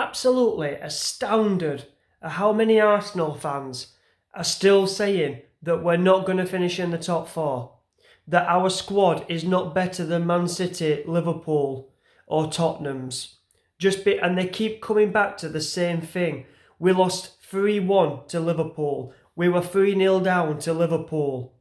absolutely astounded at how many Arsenal fans are still saying that we're not going to finish in the top four, that our squad is not better than Man City, Liverpool or Tottenham's. And they keep coming back to the same thing. We lost 3-1 to Liverpool. We were 3-0 down to Liverpool.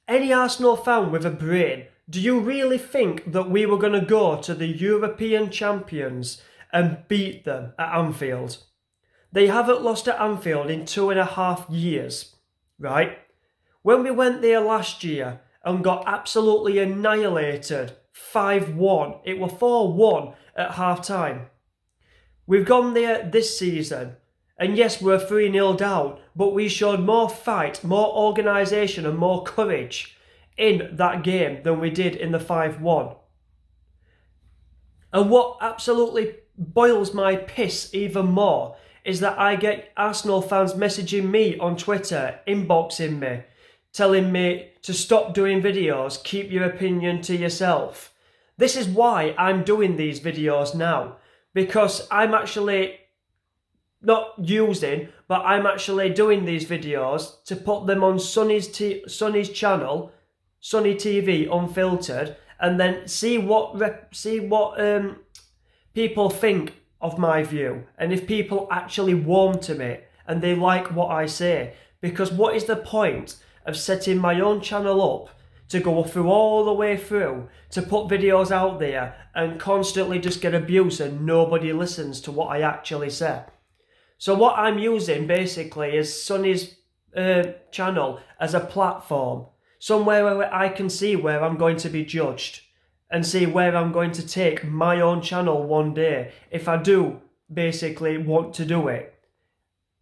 Any Arsenal fan with a brain, do you really think that we were going to go to the European champions and beat them at Anfield? They haven't lost at Anfield in 2.5 years, right? When we went there last year and got absolutely annihilated, 5-1, it was 4-1 at half-time. We've gone there this season, and yes, we're 3-0 down, but we showed more fight, more organisation and more courage in that game than we did in the 5-1. And what absolutely boils my piss even more is that I get Arsenal fans messaging me on Twitter, inboxing me, telling me to stop doing videos, keep your opinion to yourself. This is why I'm doing these videos now, because I'm actually not using, but I'm actually doing these videos to put them on Sonny's channel, Sonny TV Unfiltered, and then see what people think of my view, and if people actually warm to me and they like what I say. Because what is the point of setting my own channel up to go through all the way through to put videos out there and constantly just get abuse and nobody listens to what I actually say? So what I'm using basically is Sonny's channel as a platform, somewhere where I can see where I'm going to be judged and see where I'm going to take my own channel one day if I do basically want to do it.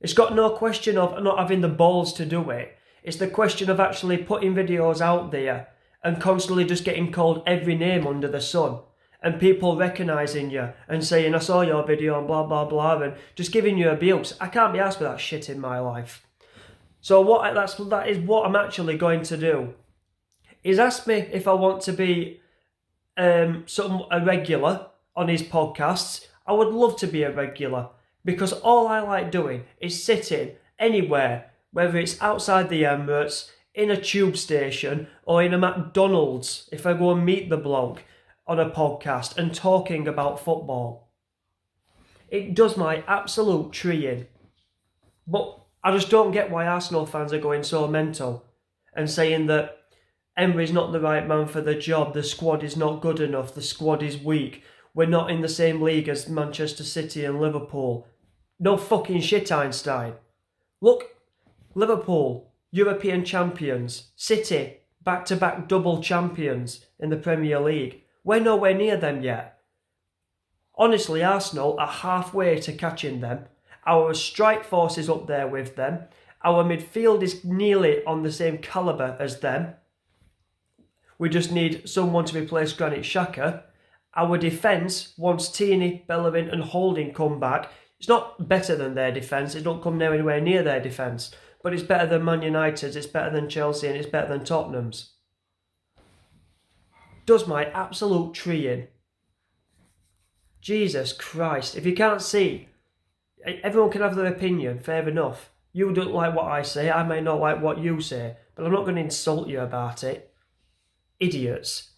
It's got no question of not having the balls to do it. It's the question of actually putting videos out there and constantly just getting called every name under the sun. And people recognising you and saying, I saw your video and blah, blah, blah, and just giving you abuse. I can't be asked for that shit in my life. So that is what I'm actually going to do. He's asked me if I want to be a regular on his podcasts. I would love to be a regular, because all I like doing is sitting anywhere, whether it's outside the Emirates, in a tube station, or in a McDonald's, if I go and meet the bloke on a podcast and talking about football. It does my absolute treeing. But I just don't get why Arsenal fans are going so mental and saying that Emery's not the right man for the job, the squad is not good enough, the squad is weak, we're not in the same league as Manchester City and Liverpool. No fucking shit, Einstein. Look, Liverpool, European champions, City, back-to-back double champions in the Premier League. We're nowhere near them yet. Honestly, Arsenal are halfway to catching them. Our strike force is up there with them. Our midfield is nearly on the same calibre as them. We just need someone to replace Granit Xhaka. Our defence, once Tierney, Bellerin and Holding come back, it's not better than their defence. It don't come anywhere near their defence. But it's better than Man United's, it's better than Chelsea, and it's better than Tottenham's. Does my absolute treeing. Jesus Christ. If you can't see, everyone can have their opinion, fair enough. You don't like what I say, I may not like what you say, but I'm not going to insult you about it. Idiots.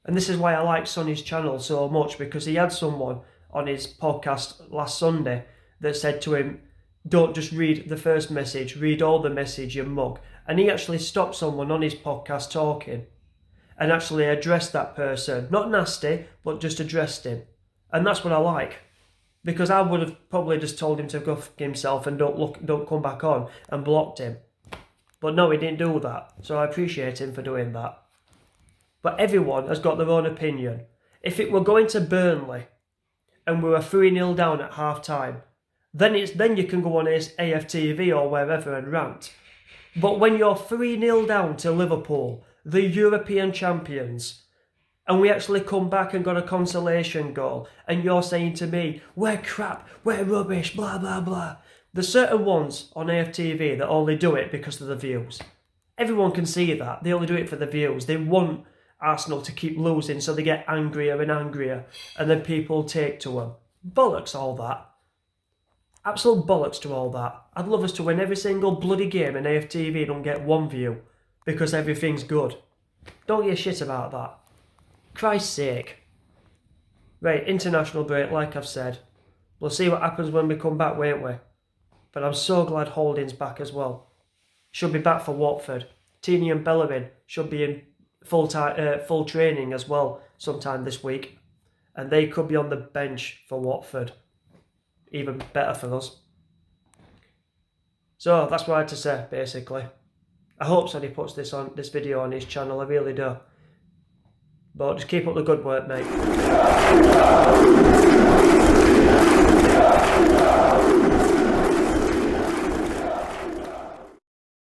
And this is why I like Sonny's channel so much, because he had someone on his podcast last Sunday that said to him, don't just read the first message, read all the message, you mug. And he actually stopped someone on his podcast talking and actually addressed that person. Not nasty, but just addressed him. And that's what I like. Because I would have probably just told him to go fuck himself and don't come back on, and blocked him. But no, he didn't do that. So I appreciate him for doing that. But everyone has got their own opinion. If it were going to Burnley and we were 3-0 down at half time, then you can go on AFTV or wherever and rant. But when you're 3-0 down to Liverpool, the European champions, and we actually come back and got a consolation goal, and you're saying to me, we're crap, we're rubbish, blah, blah, blah. There's certain ones on AFTV that only do it because of the views. Everyone can see that. They only do it for the views. They want Arsenal to keep losing, so they get angrier and angrier, and then people take to them. Bollocks all that. Absolute bollocks to all that. I'd love us to win every single bloody game and AFTV don't get one view because everything's good. Don't give a shit about that. Christ's sake. Right, international break, like I've said. We'll see what happens when we come back, won't we? But I'm so glad Holding's back as well. Should be back for Watford. Tini and Bellerin should be in full training as well sometime this week. And they could be on the bench for Watford. Even better for us. So that's what I had to say, basically. I hope Sonny puts this video on his channel, I really do. But just keep up the good work, mate.